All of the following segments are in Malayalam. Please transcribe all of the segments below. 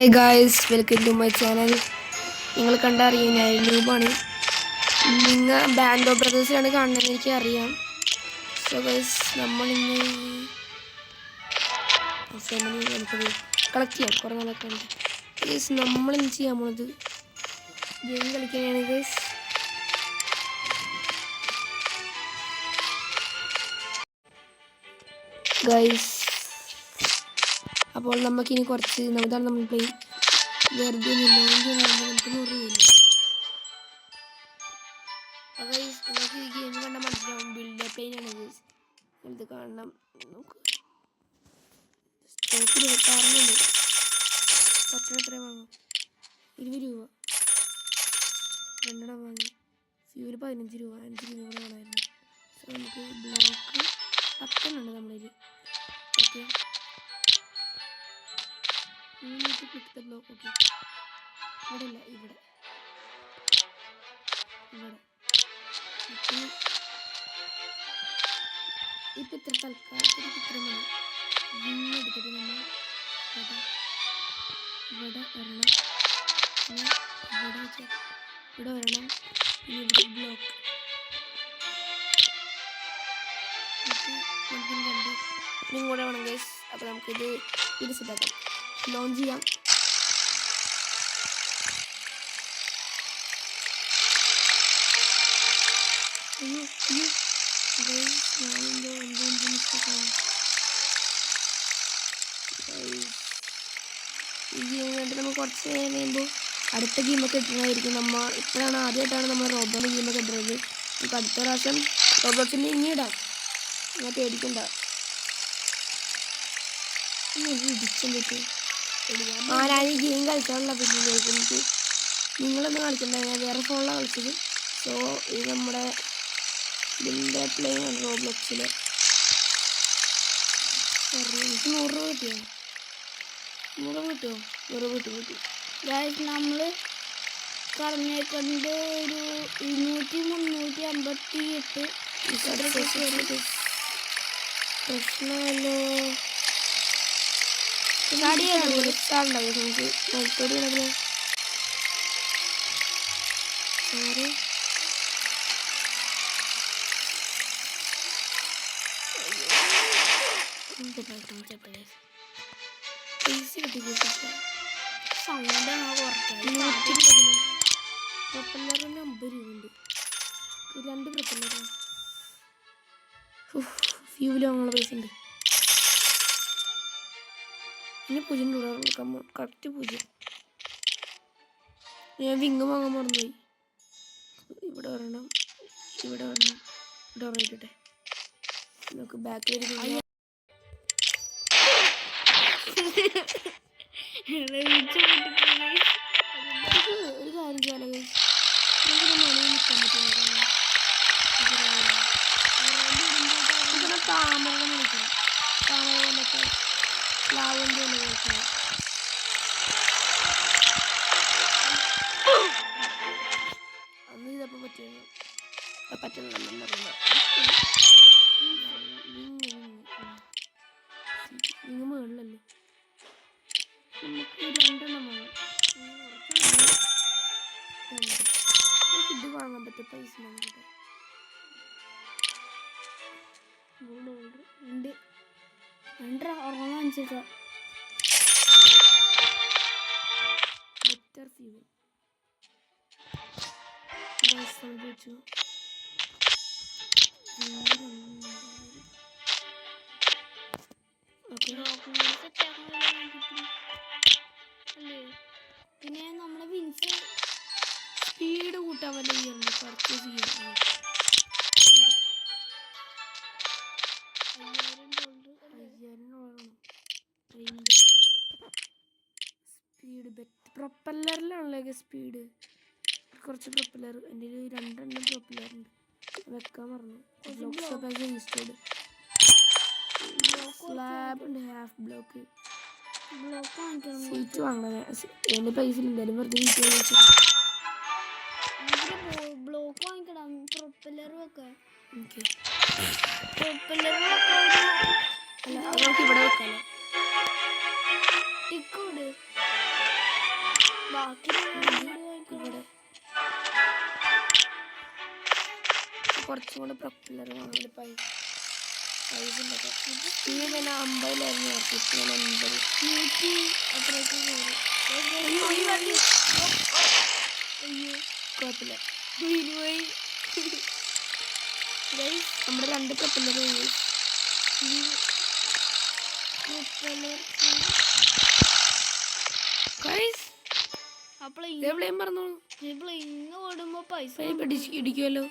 Hey guys, welcome to my channel. നിങ്ങൾ കണ്ടറിയാം ഞാൻ യൂട്യൂബാണ്. നിങ്ങൾ ബാൻഡ് ഓഫ് ബ്രദേഴ്സിലാണ് കാണുന്നത് എനിക്ക് അറിയാം. സോ ഗൈസ് നമ്മളിന്ന് നമുക്കത് കളക്ട് ചെയ്യാം കുറേ നാളൊക്കെ ഉണ്ട്. ഗൈസ് നമ്മളിന്ന് ചെയ്യാൻ പോണത് ഗെയിം കളിക്കാനാണ് ഗൈസ്. ഗൈസ് അപ്പോൾ നമുക്കിനി കുറച്ച് ഇതാണ് നമ്മൾ പ്ലേ വെറുതെ നമുക്ക് 100 രൂപയില്ല. ഗൈസ് നിങ്ങൾക്ക് ഈ ഗെയിം കണ്ടാൽ മനസ്സിലാവും ബിൽഡ് പ്ലെയിനാണ് ഗൈസ്. ഇത് കാണണം നമുക്ക് സ്റ്റോക്കിൽ വെക്കാറുണ്ട്. പച്ചട എത്ര വാങ്ങും? 20 രൂപ രണ്ടെണ്ണം വാങ്ങി. ഫ്യൂല് 15 രൂപ 5 രൂപ കൂടെ വേണമായിരുന്നു. സോ നമുക്ക് ബ്ലോക്ക് 10 ഉണ്ട് നമ്മളിൽ. Okay click the block. Okay ഇവിടെ ഇല്ല, ഇവിടെ ഇപ്പം ഇത്ര തൽക്കാലത്തിന് ഇത്ര മതി. ഇങ്ങനെ എടുത്തിട്ട് നമ്മൾ ഇവിടെ വരണം, ഇവിടെ വരണം, പിന്നെ ഇവിടെ ബ്ലോക്ക് നമുക്കിനി കൂടെ വേണം ഗൈസ്. അപ്പോൾ നമുക്കിത് സെറ്റാക്കാം, ലോഞ്ച് ചെയ്യാം. ഈ ഗെയിം കണ്ടിട്ട് നമുക്ക് കുറച്ച് നേരം കഴിയുമ്പോൾ അടുത്ത ഗെയിമൊക്കെ ഇട്ടുന്നതായിരിക്കും. ഇപ്പോഴാണ് ആദ്യമായിട്ടാണ് നമ്മൾ റോബോട്ടിൻ്റെ ഗെയിമൊക്കെ ഇടുന്നത്. നമുക്ക് അടുത്ത പ്രാവശ്യം റോബോട്ടിൻ്റെ ഇനി ഇടാം, ഞാൻ പേടിക്കണ്ട. ഇടിച്ചു ഞാൻ ഈ ഗെയിം കളിക്കാനുള്ള പിന്നെ എനിക്ക് നിങ്ങളൊന്നും കളിക്കണ്ട, ഞാൻ വേറെ ഫോണിലാണ് കളിച്ചത്. സോ ഇത് നമ്മുടെ ഇതിൻ്റെ പ്ലെയിനാണ് റോബ്ലോക്സിൽ. എനിക്ക് 100 രൂപ കിട്ടിയോ? 100 രൂപ കിട്ടി. ഗൈസ് നമ്മൾ കടന്നേക്കൊണ്ട് ഒരു 200-358 പ്രശ്നമല്ലോ. സ്റ്റാർട്ടുണ്ടാവും നമുക്ക് മൊത്തടി ആണെങ്കിലും പ്രൊപ്പല്ലറിന് 50 രൂപയുണ്ട്. 2 പ്രൊപ്പല്ലറാണ്. ഫ്യൂല് വാങ്ങാനുള്ള പൈസ ഉണ്ട്. പിന്നെ 0 രൂപ കറക്റ്റ് 0. ഞാൻ വിങ് വാങ്ങാൻ മറന്നുപോയി. ഇവിടെ വരണം, ഇവിടെ ഇട്ടട്ടെ. നമുക്ക് ബാക്ക് ഒരു കാര്യം ചെയ്യാലോ, നമുക്കിത് മണി നിൽക്കാൻ പറ്റും. താമര നിൽക്കണം, താമര കൊണ്ടൊക്കെ പ്ലാവിൻ്റെ ഒന്ന് നോക്കണം. അന്ന് ഇതപ്പോൾ പറ്റുന്നില്ല. നിങ്ങൾ മുകളിലല്ലേ, നമുക്ക് 2 എണ്ണം വേണം. ഇത് വാങ്ങാൻ പറ്റും പൈസ ഉണ്ട്. ബെറ്റർ ഫ്യൂൽ വെച്ചു. പിന്നെ നമ്മളെ വിൻസ് സ്പീഡ് കൂട്ടാൻ വല്ല ചെയ്യുന്നുണ്ട്. പർച്ചേസ് ചെയ്യാം. സ്പീഡ് പ്രൊപ്പല്ലറിലാണല്ലോ സ്പീഡ്. കുറച്ച് പ്രൊപ്പല്ലർ എൻ്റെ 2 എണ്ണം പ്രൊപ്പല്ലറുണ്ട്, വെക്കാൻ പറഞ്ഞു. സ്ലാബ് ഉണ്ട്, ഹാഫ് ബ്ലോക്ക് സീറ്റ് വാങ്ങണേ. എൻ്റെ പൈസ എന്തായാലും വെറുതെ സീറ്റ് വാങ്ങിച്ചത്. ബ്ലോക്ക് വാങ്ങിക്കണം, പ്രൊപ്പല്ലർ വെക്കാം. അല്ല നമുക്ക് ഇവിടെ വെക്കാലോ. ടിക്കോട് ബാക്കി ഇവിടെ കുറച്ചും കൂടെ പ്രൊപ്പല്ലർ വാങ്ങല് പൈസ ഉണ്ടൊക്കെ ഇനി തന്നെ 50,000 ഇറക്കി ഇപ്പം 50 100 അത്രയൊക്കെ കയറി. അയ്യോ കുഴപ്പമില്ല. വീണുപോയി. നമ്മുടെ 2 പ്രൊപ്പല്ലർ പോയി. അപ്പോൾ എവിടെയും പറഞ്ഞോളൂ ഇങ്ങ് ഓടുമ്പോ പൈസ ഇടിക്കുമല്ലോ.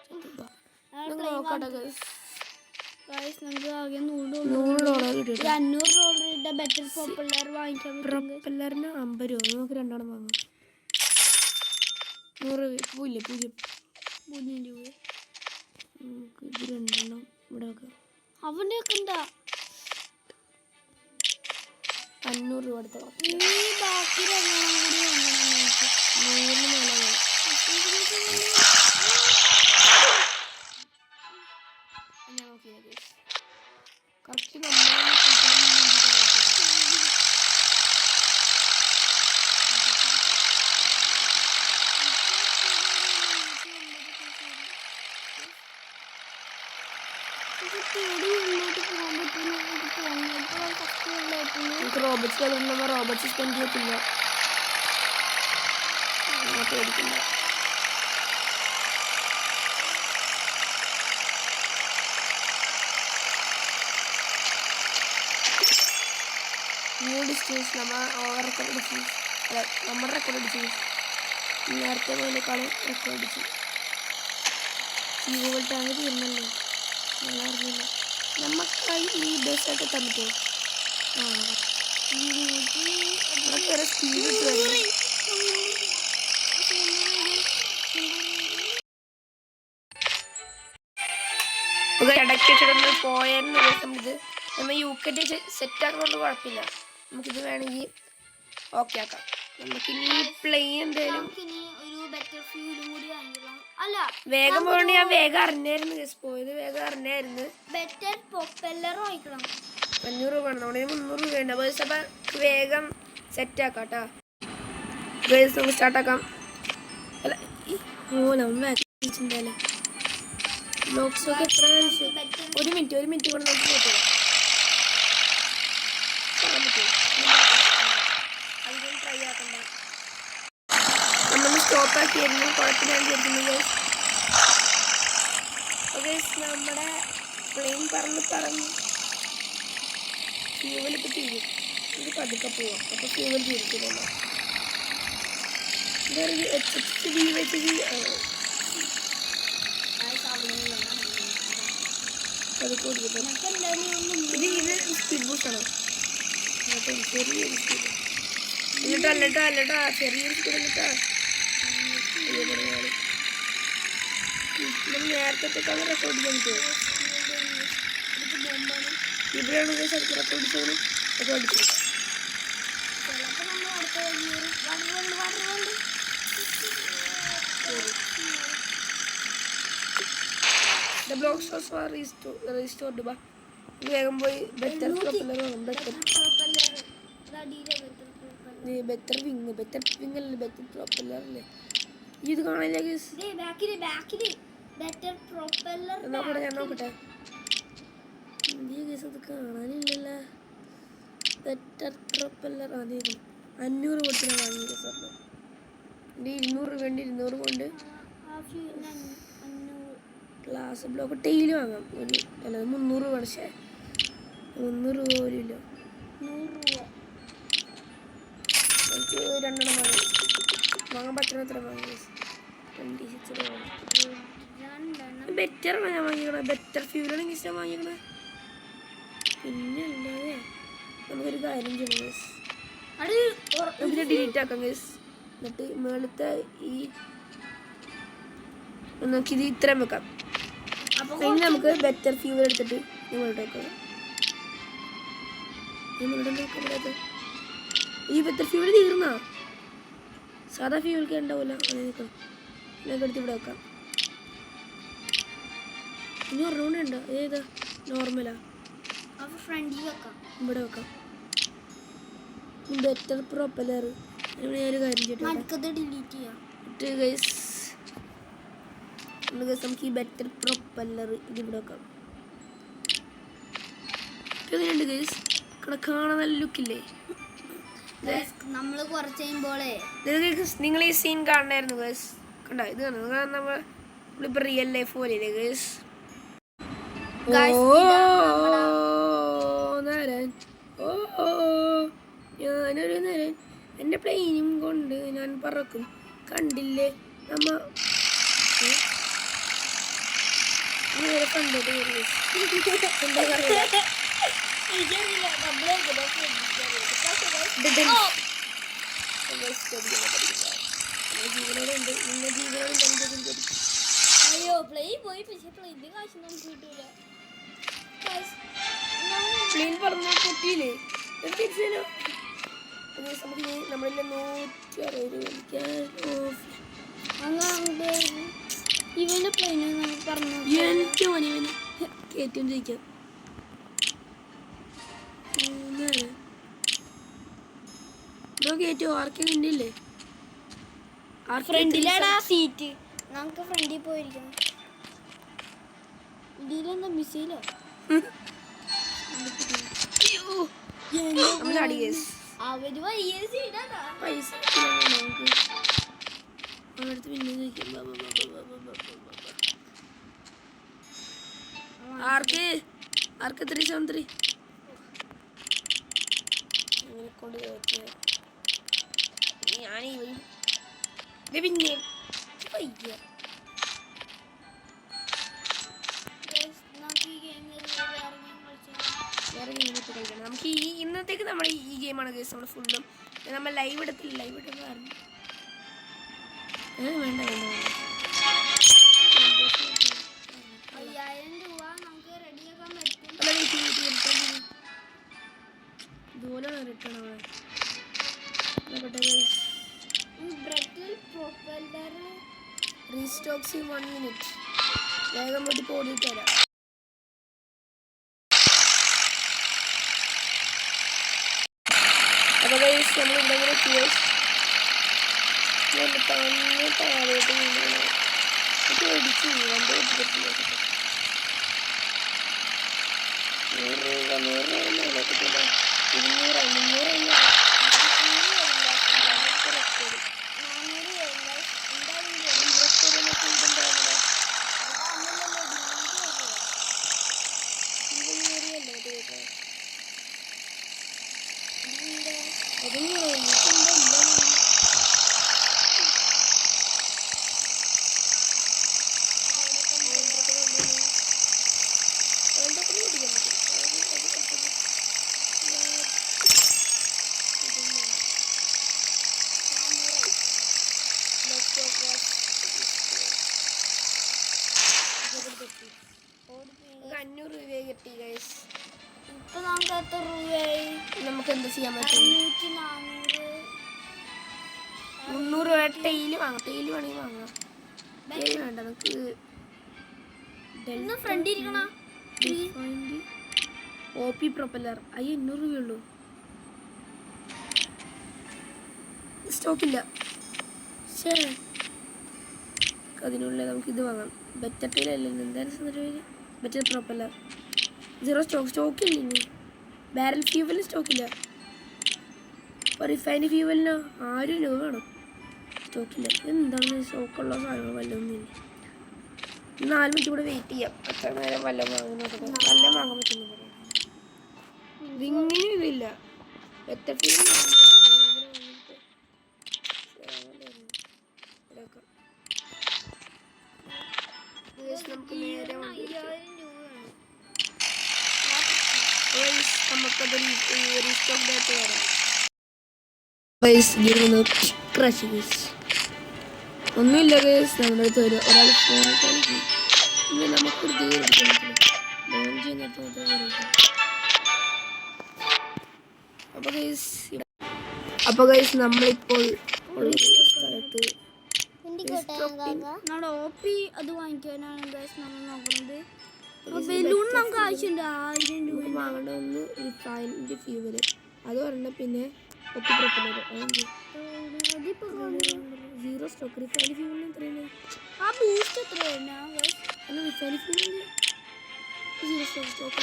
നമുക്ക് ആകെ $100 $500 ബെറ്റർ പോപ്പുലർ വാങ്ങിക്കാൻ പറ്റും. പ്രൊപ്പല്ലറിന് 50 രൂപ. നമുക്ക് 2 വാങ്ങാം. 100 പൂജ്യം 0 രൂപ. നമുക്ക് ഇത് 2 ഇവിടെ വെക്കാം. അവൻ്റെ ഒക്കെ എന്താ 500 രൂപ എടുത്തോ. നീ ബാക്കി 2 കൂടി വാങ്ങണം. 100 മേലെ ഞാൻ നോക്കിയത് കറക്റ്റ് റോബർട്സ് കളിക്കുമ്പോൾ റോബർട്സ് സ്പെൻഡ് ചെയ്യത്തില്ല. പേടിക്കില്ല. ന്യൂ ഡിസ്റ്റൻസ് നമ്മൾ ഓവർ റെക്കോർഡ് അടിച്ചു. അല്ല നമ്മുടെ റെക്കോർഡ് അടിച്ചു. നേരത്തെ പോയതിനേക്കാളും റെക്കോർഡ് അടിച്ചു. ഗൂഗിൾ ടാങ്ക് തീർന്നല്ലോ. ഞാൻ അറിഞ്ഞില്ല. നമുക്കായി ഈ ബസ്സായിട്ട് എത്താൻ പറ്റുമോ? അതൊക്കെ സ്പീഡ് ഇട്ട് വരും. ഇടയ്ക്ക് വെച്ചിട്ട് പോയായിരുന്നു ദിവസം. ഇത് നമ്മൾ UK സെറ്റ് ആക്കുന്നതുകൊണ്ട് കുഴപ്പമില്ല. നമുക്കിത് വേണമെങ്കിൽ ഓക്കെ ആക്കാം. നമുക്കിനി പ്ലെയിൻ എന്തായാലും വേഗം പോകേണ്ട. ഞാൻ വേഗം അറിഞ്ഞായിരുന്നു പോയത്. വേഗം അറിഞ്ഞായിരുന്നു. ബെറ്റർ പ്രൊപ്പല്ലർ വാങ്ങിക്കണം. 500 രൂപ വേണം. നമ്മുടെ 300 രൂപയുണ്ട്. അപ്പോൾ വേഗം സെറ്റ് ആക്കാം കേട്ടോ. നമുക്ക് സ്റ്റാർട്ടാക്കാം. അല്ല നമ്മൾ എന്തായാലും ബ്ലോക്സൊക്കെ എത്ര ഒരു മിനിറ്റ് കൊണ്ട് നമുക്ക് പോകാം. അധികം ട്രൈ ആക്കണ്ട. നമ്മൾ സ്റ്റോപ്പ് ആക്കിയായിരുന്നു. കുഴപ്പമില്ലാന്ന് വിചാരിക്കുന്നു. ഓക്കെ നമ്മുടെ പ്ലെയിൻ പറന്ന് ഫ്യൂവലിപ്പോൾ തീരും. ഇത് പതുക്കെ പോവാം. അപ്പോൾ ഫ്യൂവൽ തീർത്തില്ലല്ലോ. ഇതൊരു HHV വെച്ച് ഇത് സ്പീഡ് ബൂസ്റ്റാണോ? ചെറിയൊരു സ്പീഡ് അല്ലട്ടാ ചെറിയൊരു സ്പീഡ് അല്ലട്ടാ. നമ്മൾ നേരത്തെ റെക്കോർഡ് ചെയ്യാൻ പറ്റുമോ? ഇവിടെയാണ് റെക്കോർഡ് ചെയ്തത്. റെക്കോർഡ് ചെയ്തു. The blocks are restored. വേഗം പോയി ബെറ്റർ പ്രൊപ്പല്ലർ വേണം. ബെറ്റർ വിങ് അല്ലേ ബെറ്റർ പ്രൊപ്പല്ലർ അല്ലേ? ഇത് കാണില്ല. ഞാൻ നോക്കട്ടെ. അത് കാണാനില്ലല്ലോ. ബെറ്റർ പ്രൊപ്പല്ലർ അതെ 500 കൊടുത്ത് ഞാൻ വാങ്ങിയത് സാറിന്. എൻ്റെ 200 രൂപ 200 കൊണ്ട് ഗ്ലാസ് ബ്ലോക്ക് ടെയിൽ വാങ്ങാം. അല്ല 300 രൂപ. പക്ഷേ 300 രൂപ പോലും ഇല്ല. 100 രൂപ എനിക്ക് 2 വാങ്ങാൻ പറ്റുന്ന എത്ര വാങ്ങി? 26 രൂപ. ബെറ്ററാണ് ഞാൻ വാങ്ങിക്കണത്. ബെറ്റർ ഫ്യൂലാണെങ്കിൽ ഇഷ്ടം വാങ്ങിക്കണേ. പിന്നെ അല്ലാതെ നമുക്കൊരു കാര്യം ചെയ്യണം. നമുക്കിത് ഡിലീറ്റ് ആക്കാം ഗൈസ്. എന്നിട്ട് മേളത്തെ ഈ നമുക്കിത് ഇത്രയും വെക്കാം. ഇനി നമുക്ക് ബെറ്റർ ഫ്യൂവൽ എടുത്തിട്ട് നമ്മളുടെ വെക്കാം. ഈ ബെറ്റർ ഫ്യൂവൽ തീർന്നാ സാധാ ഫ്യൂവൽക്ക് ഉണ്ടാവില്ല. അങ്ങനെ നിൽക്കണം. ഇതിനൊക്കെ എടുത്ത് ഇവിടെ വെക്കാം. ഇനി ഒരെണ്ണം ഉണ്ടോ? ഏതാ നോർമലാ? ഫ്രണ്ടിൽ വെക്കാം. ഇവിടെ വെക്കാം. Better propeller. ഇവിടെ ഞാനൊരു കാര്യം ചെയ്യട്ടെ നടുക്കത്ത് ഡിലീറ്റ് ചെയ്യാം. ഗൈസ്. നമുക്ക് ഈ ബെറ്റർ പ്രൊപ്പല്ലർ ഇതിവിടെ വെക്കാം. എങ്ങനെയുണ്ട് ഗൈസ്? കാണാൻ നല്ല ലുക്കില്ലേ? നമ്മൾ കുറച്ച് കഴിയുമ്പോളേ നിങ്ങൾ ഈ സീൻ കാണണമായിരുന്നു ഗൈസ്. കണ്ടോ? ഇത് നമ്മളിപ്പോൾ റിയൽ ലൈഫ് പോലെ ഗൈസ്. നേരൻ, ഞാനൊരു നേരൻ, എൻ്റെ പ്ലെയിനും കൊണ്ട് ഞാൻ പറക്കും. കണ്ടില്ലേ നമ്മ കണ്ടത് ജീവനോടുണ്ട്. നിങ്ങൾ ജീവനോടുണ്ട്. അയ്യോ പ്ലെയിൻ പോയി. പക്ഷെ പ്ലെയിൻ്റെ കാശ് നമുക്ക് കിട്ടൂല. പ്ലെയിൻ പറഞ്ഞ പൊട്ടിയില്ലേ? തിരിച്ചു നമുക്ക് നമ്മളിലെ 160 ഇവന്റെ പ്ലെയിന് നമുക്ക് പറഞ്ഞു എനിക്ക് മതി. ഇവന് കയറ്റം ചോദിക്കാം. കയറ്റോ? ആർക്കും കണ്ടില്ലേ? ഫ്രണ്ടിലാടാ സീറ്റ്. നമുക്ക് ഫ്രണ്ടിൽ പോയിരിക്കണം. ഇതിലെന്താ മിസൈലോ? അവര് വലിയ സീറ്റാ. പൈസ നമുക്ക് അവരടുത്ത് പിന്നെ ചോദിക്കാം. ആർക്ക് 373 ഇവനെ കൊണ്ട് ഞാൻ പിന്നെ വയ്യ. വേറെ ഗെയിം ഇട്ട് കളിക്കണം. നമുക്ക് ഇന്നത്തേക്ക് നമ്മൾ ഈ ഗെയിമാണ് കേസ്. നമ്മൾ ഫുള്ളും നമ്മൾ ലൈവ് എടുത്തില്ല. ലൈവ് ഇട്ടെന്ന് പറഞ്ഞു വേണ്ട. 5000 രൂപ നമുക്ക് റെഡിയാക്കാൻ പറ്റും. ഇതുപോലെയാണ് റിട്ടേൺ അവിടെ. റീസ്റ്റോക്സ് 1 മിനിറ്റ്. വേഗം പോയിട്ട് ഓടിയിട്ട് തരാം. അപ്പോൾ നമ്മൾ ഇവിടെ തന്നെ താഴോട്ട് ഓടിച്ച് 100 500 രൂപ കിട്ടി ഗൈസ്. ഇപ്പൊ നമുക്ക് എത്ര രൂപയായി? നമുക്ക് എന്ത് ചെയ്യാൻ പറ്റും? 300 രൂപ ടെയില് വാങ്ങാം. ടെയില് വേണമെങ്കിൽ വാങ്ങാം. ടെയില് വേണ്ട. നമുക്ക് ഫ്രണ്ട് ഇരിക്കണ OP പ്രൊപ്പല്ലർ 500 രൂപയുള്ളൂ. സ്റ്റോക്കില്ല. ശരി, അതിനുള്ള നമുക്ക് ഇത് വാങ്ങാം. ബെറ്റർ ടെയിലല്ലേ എന്തായാലും ബെറ്റർ പ്രൊപ്പല്ലർ 0 സ്റ്റോക്കില്ല. ഇനി ബാരൽ ഫ്യൂവലിന് സ്റ്റോക്കില്ല. ഇപ്പോൾ റിഫൈൻഡ് ഫ്യൂവലിന് 1000 രൂപ വേണം. സ്റ്റോക്കില്ല. എന്താണ് സ്റ്റോക്കുള്ള സാധനങ്ങൾ വല്ലതൊന്നുമില്ല. 4 മിനിറ്റ് കൂടെ വെയിറ്റ് ചെയ്യാം. അത്ര നേരം വല്ലതും വാങ്ങുന്നത് വല്ലതും വാങ്ങാൻ പറ്റുന്നു പറയാം. ഇതിങ്ങനെ ഇതില്ല. ബെറ്റർ ഫ്യൂവൽ നമുക്ക് നേരെ നമുക്കത് റീസ്റ്റോക്ക് ഡേറ്റ് വരാം. ഒന്നുമില്ല ഗൈസ്. നമ്മുടെ അടുത്ത് ഒരാൾ ഫോൺ കളിക്കും. നമുക്കൊരു തീർച്ചയായിട്ടും ലോൺ ചെയ്യുന്നിടത്ത് മാത്രമേ. അപ്പോൾ ഗൈസ് നമ്മളിപ്പോൾ സ്ഥലത്ത് നമ്മുടെ OP അത് വാങ്ങിക്കാനാണ് ഗൈസ് നമ്മൾ നോക്കുന്നത്. ബലൂൺ നമുക്ക് ആവശ്യമുണ്ട്. 1000 രൂപ വാങ്ങേണ്ട. ഒന്ന് റിഫൈൻഡ് ഫ്യൂവല് അത് പറഞ്ഞ പിന്നെ ഓക്കെ പ്രൊപ്പലർ അതിപ്പോ 0 സ്റ്റോക്ക് റിഫൈൻ ഫ്യൂളിന് എത്രയാണ് ആ ബൂസ്റ്റ് എത്രയാണ് അല്ല റിഫൈൻ ഫ്യൂളിന് 0 സ്റ്റോക്ക്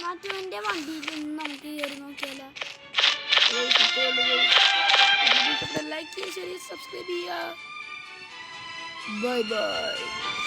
മറ്റവന്റെ വണ്ടിയിൽ നമുക്ക് കയറി നോക്കിയാലോ ലൈക്ക് ചെയ്യുക, സബ്സ്ക്രൈബ് ചെയ്യുക. Bye bye.